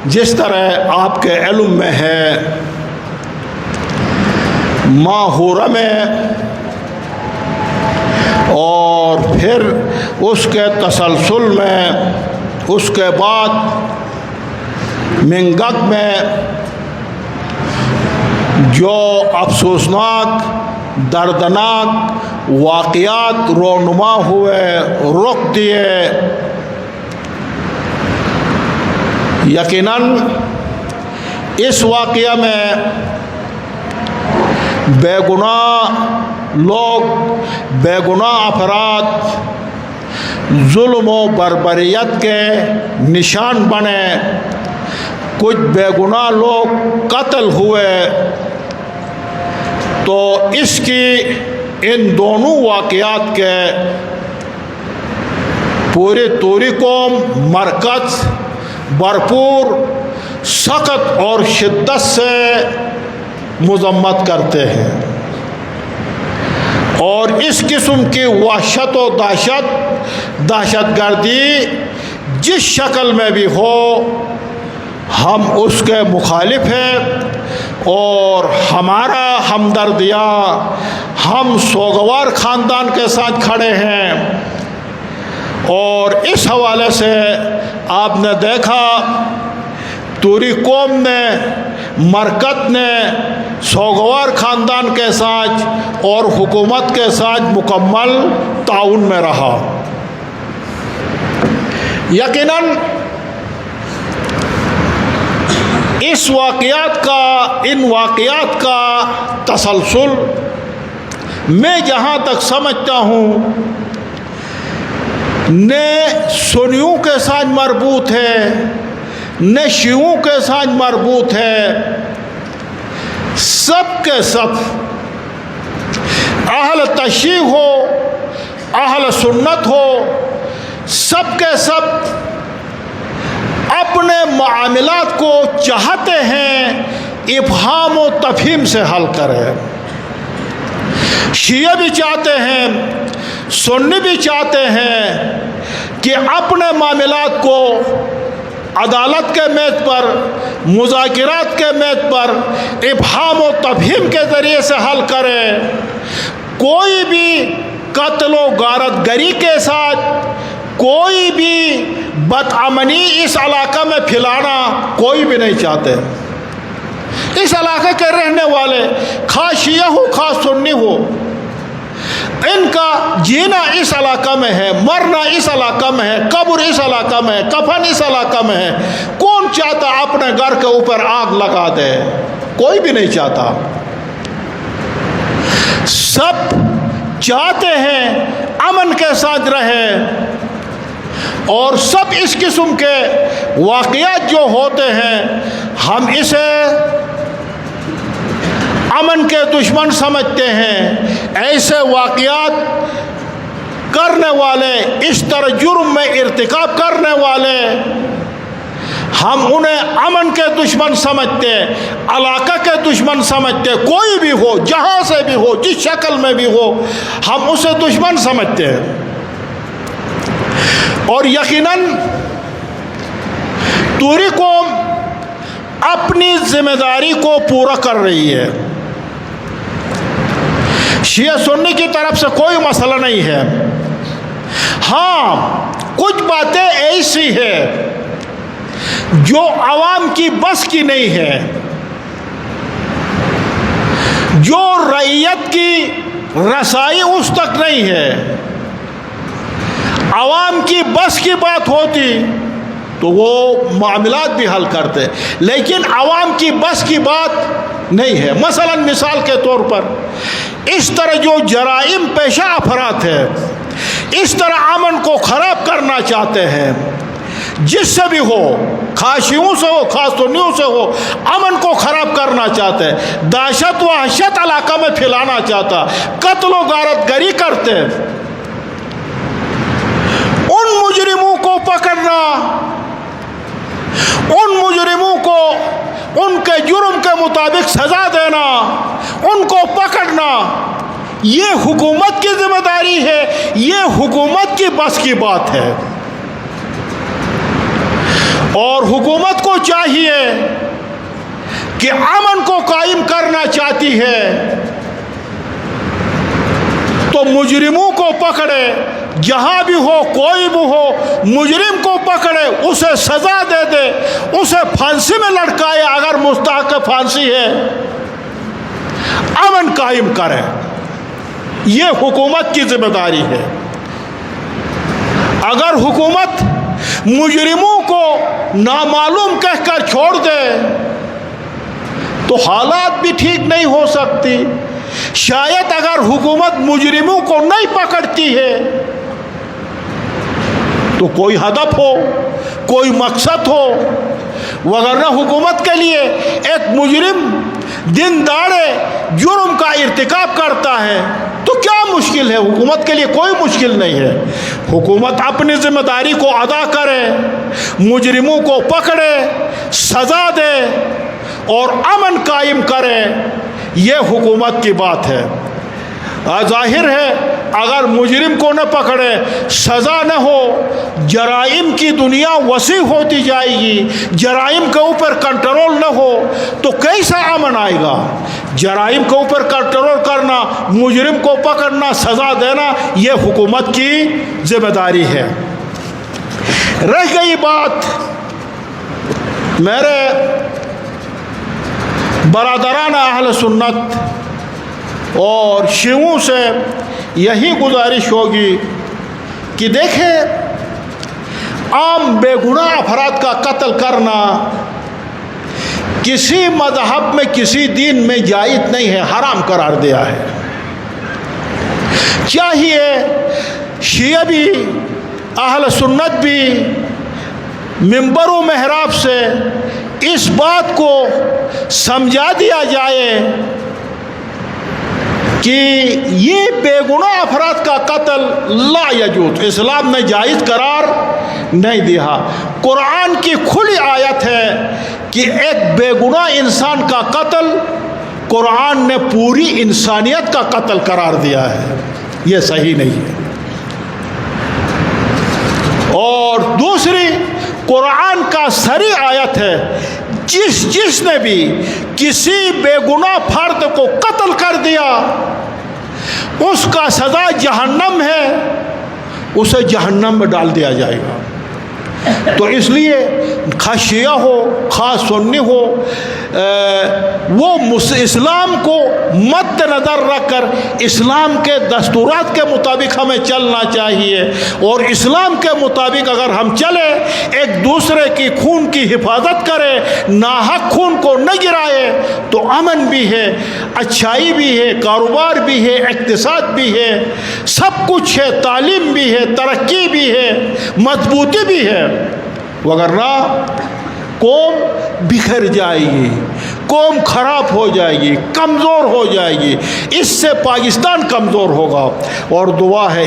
جس طرح آپ کے علم میں ہے ماہورہ میں اور پھر اس کے تسلسل میں، اس کے بعد منگک میں جو افسوسناک دردناک واقعات رونما ہوئے، رخ دیے، یقیناً اس واقعہ میں بے گناہ لوگ، بے گناہ افراد ظلم و بربریت کے نشان بنے، کچھ بے گناہ لوگ قتل ہوئے، تو اس کی ان دونوں واقعات کے پوری قوم مرکز بھرپور سخت اور شدت سے مذمت کرتے ہیں، اور اس قسم کی وحشت و دہشت گردی جس شکل میں بھی ہو ہم اس کے مخالف ہیں، اور ہمارا ہمدردیاں ہم سوگوار خاندان کے ساتھ کھڑے ہیں۔ اور اس حوالے سے آپ نے دیکھا توری قوم نے، مرکز نے سوگوار خاندان کے ساتھ اور حکومت کے ساتھ مکمل تعاون میں رہا۔ یقیناً ان واقعات کا تسلسل میں جہاں تک سمجھتا ہوں نہ سنیوں کے ساتھ مربوط ہے، نہ شیعوں کے ساتھ مربوط ہے، سب کے سب اہل تشیع ہو، اہل سنت ہو، سب کے سب اپنے معاملات کو چاہتے ہیں افہام و تفہیم سے حل کرے۔ شیعہ بھی چاہتے ہیں، سنی بھی چاہتے ہیں کہ اپنے معاملات کو عدالت کے میز پر، مذاکرات کے میز پر افہام و تفہیم کے ذریعے سے حل کرے۔ کوئی بھی قتل و غارت گری کے ساتھ، کوئی بھی بدامنی اس علاقہ میں پھیلانا کوئی بھی نہیں چاہتے۔ اس علاقے کے رہنے والے خواہ شیعہ ہو خواہ سنی ہو، ان کا جینا اس علاقہ میں ہے، مرنا اس علاقہ میں ہے، قبر اس علاقہ میں ہے، کفن اس علاقہ میں ہے۔ کون چاہتا اپنے گھر کے اوپر آگ لگا دے؟ کوئی بھی نہیں چاہتا۔ سب چاہتے ہیں امن کے ساتھ رہے، اور سب اس قسم کے واقعات جو ہوتے ہیں ہم اسے امن کے دشمن سمجھتے ہیں۔ ایسے واقعات کرنے والے، اس طرح جرم میں ارتکاب کرنے والے، ہم انہیں امن کے دشمن سمجھتے، علاقہ کے دشمن سمجھتے۔ کوئی بھی ہو، جہاں سے بھی ہو، جس شکل میں بھی ہو، ہم اسے دشمن سمجھتے ہیں۔ اور یقیناً توری قوم اپنی ذمہ داری کو پورا کر رہی ہے۔ شیعہ سنی کی طرف سے کوئی مسئلہ نہیں ہے۔ ہاں، کچھ باتیں ایسی ہے جو عوام کی بس کی نہیں ہے، جو رعیت کی رسائی اس تک نہیں ہے۔ عوام کی بس کی بات ہوتی تو وہ معاملات بھی حل کرتے، لیکن عوام کی بس کی بات نہیں ہے۔ مثلا مثال کے طور پر اس طرح جو جرائم پیشہ افراد ہیں، اس طرح امن کو خراب کرنا چاہتے ہیں، جس سے بھی ہو، خواہ شیعوں سے ہو خواہ سنیوں سے ہو، امن کو خراب کرنا چاہتے ہیں، دہشت و وحشت علاقہ میں پھیلانا چاہتا، قتل و غارت گری کرتے، ان مجرموں کو پکڑنا، ان مجرموں کو ان کے جرم کے مطابق سزا دینا، ان کو پکڑنا، یہ حکومت کی ذمہ داری ہے، یہ حکومت کی بس کی بات ہے۔ اور حکومت کو چاہیے کہ امن کو قائم کرنا چاہتی ہے تو مجرموں کو پکڑے، جہاں بھی ہو کوئی بھی ہو، مجرم کو پکڑے، اسے سزا دے دے، اسے پھانسی میں لٹکائے اگر مستحق پھانسی ہے، امن قائم کرے۔ یہ حکومت کی ذمہ داری ہے۔ اگر حکومت مجرموں کو نامعلوم کہہ کر چھوڑ دے تو حالات بھی ٹھیک نہیں ہو سکتی۔ شاید اگر حکومت مجرموں کو نہیں پکڑتی ہے تو کوئی ہدف ہو، کوئی مقصد ہو، وگرنہ حکومت کے لیے ایک مجرم دن دہاڑے جرم کا ارتکاب کرتا ہے تو کیا مشکل ہے؟ حکومت کے لیے کوئی مشکل نہیں ہے۔ حکومت اپنی ذمہ داری کو ادا کرے، مجرموں کو پکڑے، سزا دے اور امن قائم کرے، یہ حکومت کی بات ہے۔ ظاہر ہے اگر مجرم کو نہ پکڑے، سزا نہ ہو، جرائم کی دنیا وسیع ہوتی جائے گی، جرائم کے اوپر کنٹرول نہ ہو تو کیسا امن آئے گا؟ جرائم کے اوپر کنٹرول کرنا، مجرم کو پکڑنا، سزا دینا، یہ حکومت کی ذمہ داری ہے۔ رہ گئی بات میرے برادران اہل سنت اور شیعوں سے یہی گزارش ہوگی کہ دیکھیں، عام بے گناہ افراد کا قتل کرنا کسی مذہب میں، کسی دین میں جائز نہیں ہے، حرام قرار دیا ہے۔ چاہیے شیعہ بھی، اہل سنت بھی منبر و محراب سے اس بات کو سمجھا دیا جائے کہ یہ بے گناہ افراد کا قتل لا یجوز، اسلام نے جائز قرار نہیں دیا۔ قرآن کی کھلی آیت ہے کہ ایک بے گناہ انسان کا قتل قرآن نے پوری انسانیت کا قتل قرار دیا ہے، یہ صحیح نہیں ہے۔ اور دوسری قرآن کا صریح آیت ہے، جس نے بھی کسی بے گناہ فرد کو قتل کر دیا اس کا سزا جہنم ہے، اسے جہنم میں ڈال دیا جائے گا۔ تو اس لیے خواہ شیعہ ہو خواہ سنی ہو، وہ اسلام کو مد نظر رکھ کر اسلام کے دستورات کے مطابق ہمیں چلنا چاہیے، اور اسلام کے مطابق اگر ہم چلے، ایک دوسرے کی خون کی حفاظت کرے، ناحق خون کو نہ گرائے، تو امن بھی ہے، اچھائی بھی ہے، کاروبار بھی ہے، اقتصاد بھی ہے، سب کچھ ہے، تعلیم بھی ہے، ترقی بھی ہے، مضبوطی بھی ہے۔ وگرنہ قوم بکھر جائے گی، قوم خراب ہو جائے گی، کمزور ہو جائے گی، اس سے پاکستان کمزور ہوگا۔ اور دعا ہے